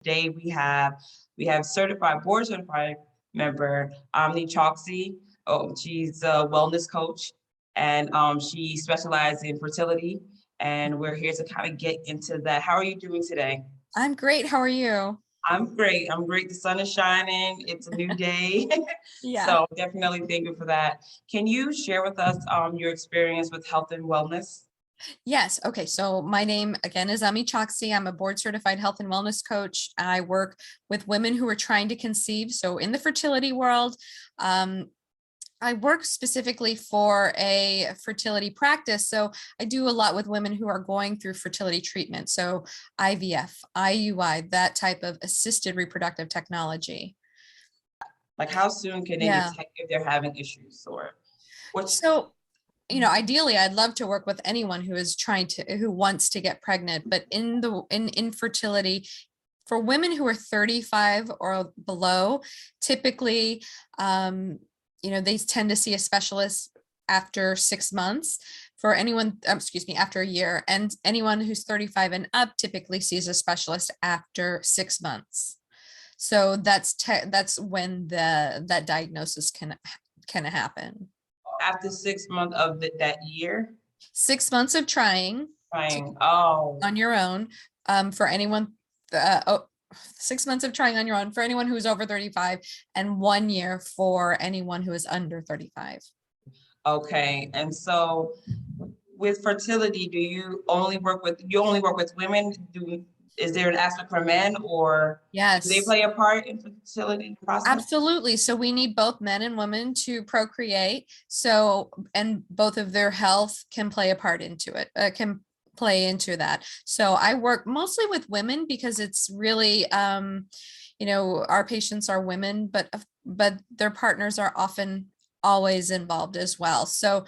Today we have board certified member Chokshi. Oh, she's a wellness coach, and she specializes in fertility. And we're here to kind of get into that. How are you doing today? I'm great. How are you? I'm great. I'm great. The sun is shining. It's a new day. Yeah. So definitely thank you for that. Can you share with us your experience with health and wellness? Yes. Okay. So my name again is Ami Choksi. I'm a board certified health and wellness coach. I work with women who are trying to conceive. So in the fertility world, um, I work specifically for a fertility practice. So I do a lot with women who are going through fertility treatment. So IVF, IUI, that type of assisted reproductive technology. Like how soon can they Yeah. detect if they're having issues or what's So ideally, I'd love to work with anyone who wants to get pregnant, but in infertility, for women who are 35 or below, typically, they tend to see a specialist after 6 months. For anyone, excuse me, after a year, and anyone who's 35 and up typically sees a specialist after 6 months. So that's when that diagnosis can happen. after 6 months of that year? 6 months of trying Trying. Oh, on your own, for anyone, uh, oh, 6 months of trying on your own for anyone who's over 35, and 1 year for anyone who is under 35. okay. And so with fertility, you only work with women? Is there an aspect for men or do they Yes, play a part in fertility process? absolutely. So we need both men and women to procreate. So, and both of their health can play a part into it, can play into that. So I work mostly with women because it's really, our patients are women, but their partners are often always involved as well. So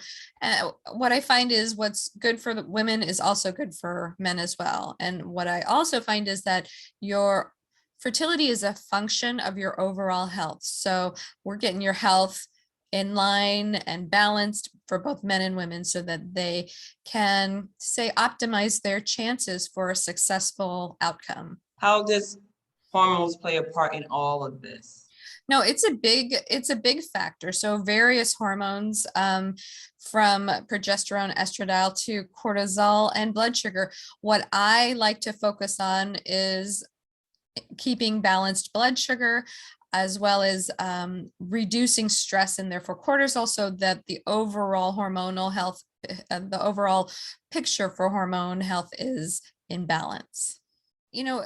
what I find is what's good for the women is also good for men as well. And what I also find is that your fertility is a function of your overall health. So we're getting your health in line and balanced for both men and women so that they can say optimize their chances for a successful outcome. How does hormones play a part in all of this? No, it's a big factor. So various hormones, from progesterone, estradiol to cortisol and blood sugar. What I like to focus on is keeping balanced blood sugar, as well as reducing stress and therefore cortisol, so that the overall hormonal health, the overall picture for hormone health is in balance. You know,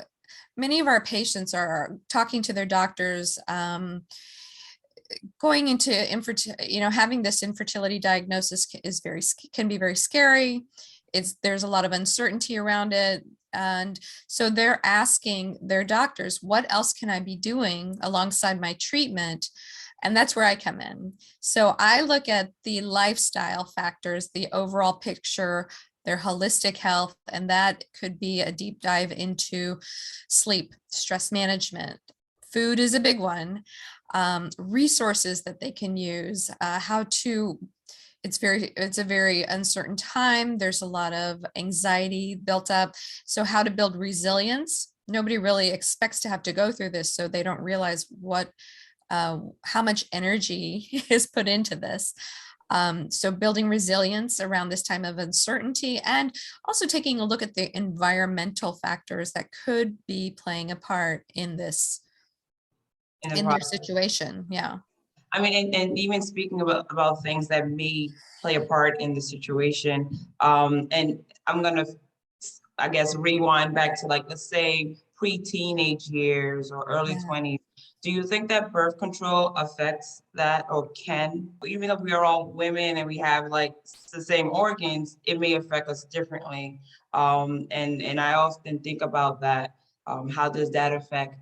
many of our patients are talking to their doctors, going into having this infertility diagnosis can be very scary. There's a lot of uncertainty around it. And so they're asking their doctors, what else can I be doing alongside my treatment? And that's where I come in. So I look at the lifestyle factors, the overall picture, their holistic health, and that could be a deep dive into sleep, stress management. Food is a big one. Resources that they can use, it's a very uncertain time. There's a lot of anxiety built up. So how to build resilience. Nobody really expects to have to go through this, so they don't realize how much energy is put into this. So building resilience around this time of uncertainty, and also taking a look at the environmental factors that could be playing a part in In the in their process? situation. Yeah. I mean, and even speaking about things that may play a part in the situation, and I'm gonna, I guess, rewind back to, like, let's say pre-teenage years or early Yeah. 20s. Do you think that birth control affects that or can, even though we are all women and we have like the same organs, it may affect us differently. And I often think about that. How does that affect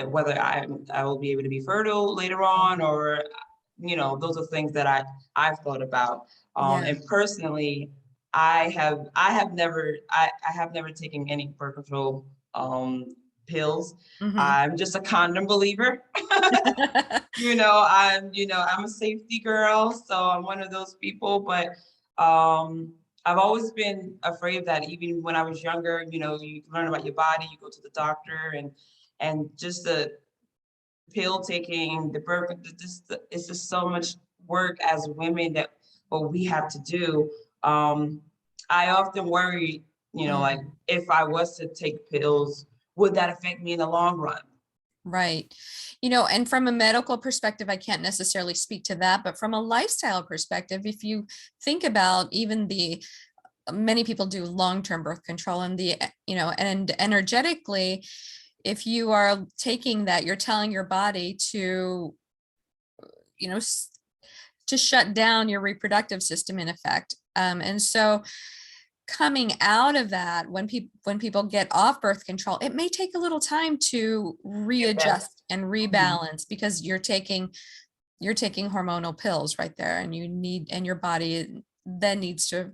whether I will be able to be fertile later on, or those are things that I've thought about. Yeah. And personally, I have never taken any birth control pills. Mhm. I'm just a condom believer. I'm a safety girl, so I'm one of those people. But I've always been afraid that even when I was younger, you learn about your body, you go to the doctor, and and just the pill taking, the birth, it's just so much work as women that what we have to do. I often worry, like Mm, if I was to take pills, would that affect me in the long run? right. And from a medical perspective, I can't necessarily speak to that, but from a lifestyle perspective, if you think about even many people do long-term birth control and and energetically, if you are taking that, you're telling your body to, you know, to shut down your reproductive system in effect. And so coming out of that, when people get off birth control, it may take a little time to Get back. readjust and Mhm. rebalance because you're taking hormonal pills right there, and your body then needs to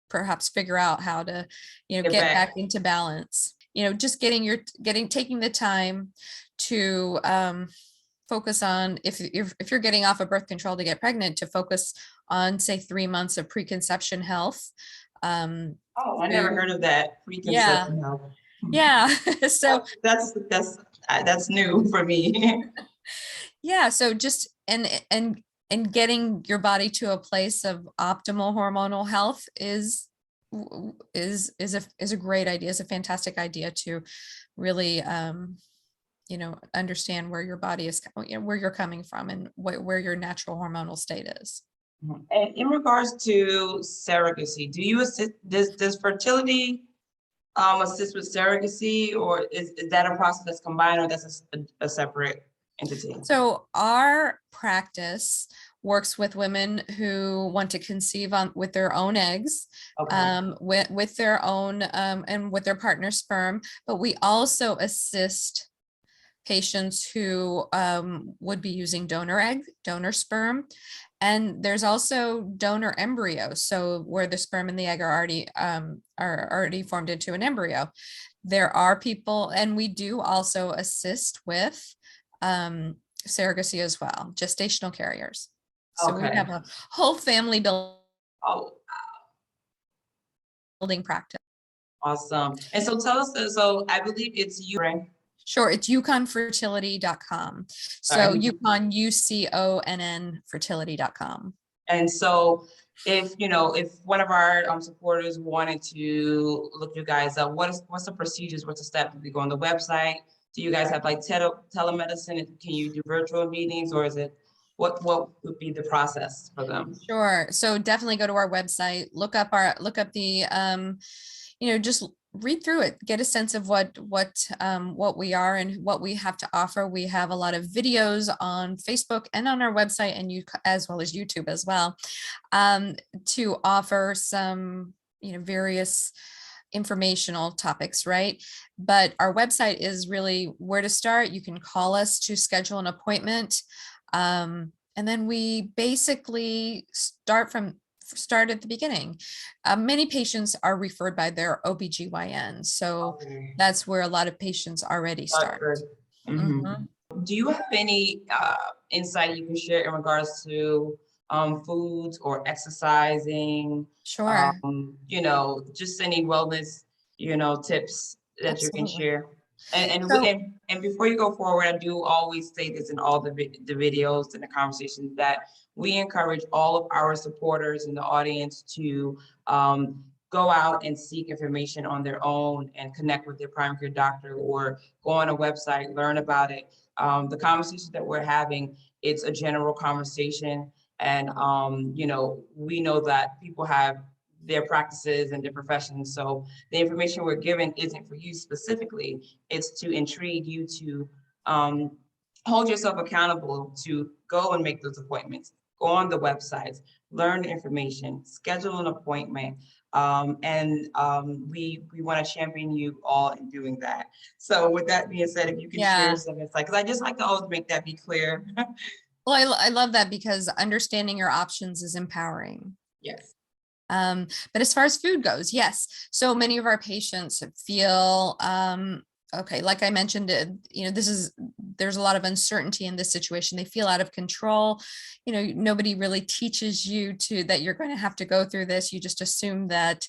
perhaps figure out how to, Get get back back. into balance. Just taking the time to focus on, if you're getting off of birth control to get pregnant, to focus on, say, 3 months of preconception health. Um, Oh, I never to heard of that Yeah, preconception health. yeah. So That's new for me. yeah, so just and getting your body to a place of optimal hormonal health is a great idea. Is a fantastic idea to really understand where your body is, where you're coming from, and where your natural hormonal state is. And in regards to surrogacy, do you assist, does fertility assist with surrogacy, or is that a process that's combined, or that's a separate entity? So our practice works with women who want to conceive with their own eggs, Okay. with their own and with their partner's sperm, but we also assist patients who would be using donor egg, donor sperm. And there's also donor embryo. So where the sperm and the egg are already formed into an embryo. There are people, and we do also assist with surrogacy as well, gestational carriers. So we Okay. have a whole family Oh, building practice. awesome. And so tell us, so I believe it's you, right? Sure, it's yukonfertility.com. So Sorry. Yukon, UCONN fertility.com. And so if one of our supporters wanted to look you guys up, what's the procedures, what's the step? Do we go on the website? Do you guys have like telemedicine? Can you do virtual meetings, or is it what would be the process for them? Sure. So definitely go to our website, look up the, just read through it, get a sense of what we are and what we have to offer. We have a lot of videos on Facebook and on our website, and as well as YouTube as well, to offer some, various informational topics, right? But our website is really where to start. You can call us to schedule an appointment. And then we basically start at the beginning. Many patients are referred by their OBGYN. So Okay. that's where a lot of patients already start. Mhm. Mhm. Do you have any insight you can share in regards to foods or exercising? Sure. Just any wellness, tips that you can Absolutely. share. So And before you go forward, I do always say this in all the videos and the conversations, that we encourage all of our supporters in the audience to go out and seek information on their own and connect with their primary care doctor, or go on a website, learn about it. The conversations that we're having, it's a general conversation. And, we know that people have their practices and their professions. So the information we're given isn't for you specifically, it's to intrigue you to hold yourself accountable to go and make those appointments, go on the websites, learn the information, schedule an appointment. We want to champion you all in doing that. So with that being said, if you can share yeah. some insight, because I just like to always make that be clear. Well, I love that because understanding your options is empowering. Yes. But as far as food goes, yes. So many of our patients feel, okay, like I mentioned, there's a lot of uncertainty in this situation. They feel out of control. Nobody really teaches you that you're going to have to go through this. You just assume that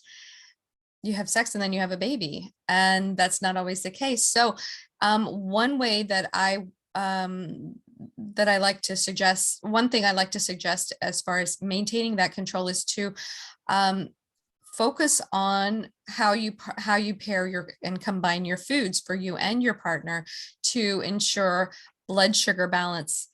you have sex and then you have a baby, and that's not always the case. So one way that I like to suggest, one thing I like to suggest as far as maintaining that control is to um, focus on how you pair your and combine your foods for you and your partner to ensure blood sugar balance,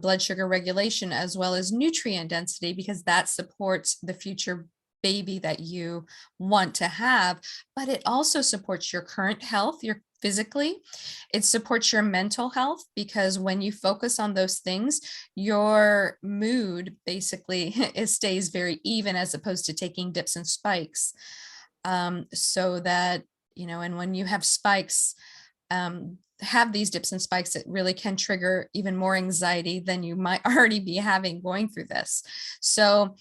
blood sugar regulation, as well as nutrient density, because that supports the future baby that you want to have. But it also supports your current health, your physically. It supports your mental health, because when you focus on those things, your mood basically it stays very even, as opposed to taking dips and spikes. So that, and when you have spikes, have these dips and spikes, it really can trigger even more anxiety than you might already be having going through this. So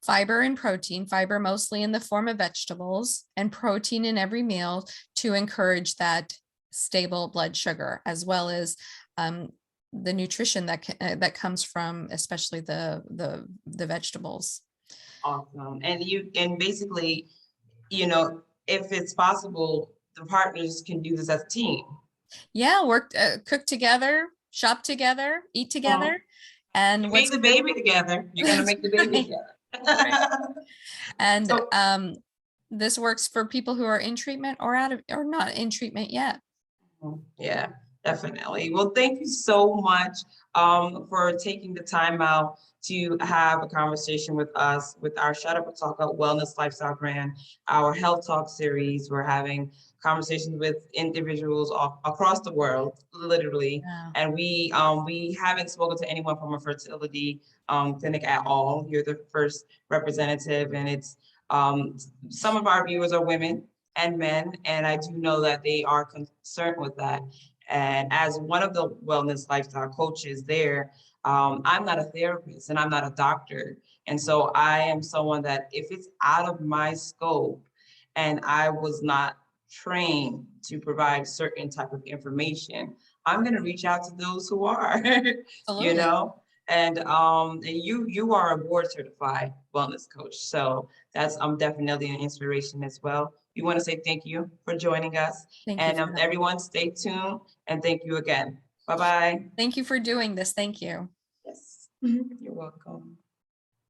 fiber and protein, fiber mostly in the form of vegetables, and protein in every meal to encourage that stable blood sugar, as well as the nutrition that comes from especially the vegetables. Awesome. And basically, if it's possible, the partners can do this as a team. Yeah, cook together, shop together, eat together, and Make the baby together. You're gonna make the baby together. And So, this works for people who are in treatment or or not in treatment yet. yeah, definitely. Well, thank you so much for taking the time out to have a conversation with us with our Shut Up and Talk About Wellness Lifestyle brand, our Health Talk series. We're having conversations with individuals across the world, literally. Yeah. And we haven't spoken to anyone from a fertility clinic at all. You're the first representative, and it's some of our viewers are women and men, and I do know that they are concerned with that. And as one of the wellness lifestyle coaches there, I'm not a therapist and I'm not a doctor. And so I am someone that if it's out of my scope and I was not trained to provide certain type of information, I'm going to reach out to those who are, Absolutely. and you are a board certified wellness coach. So that's definitely an inspiration as well. We want to say thank you for joining us. Thank you And for having me. everyone stay tuned, and thank you again. Bye-bye. Thank you for doing this. Thank you. Yes, you're welcome.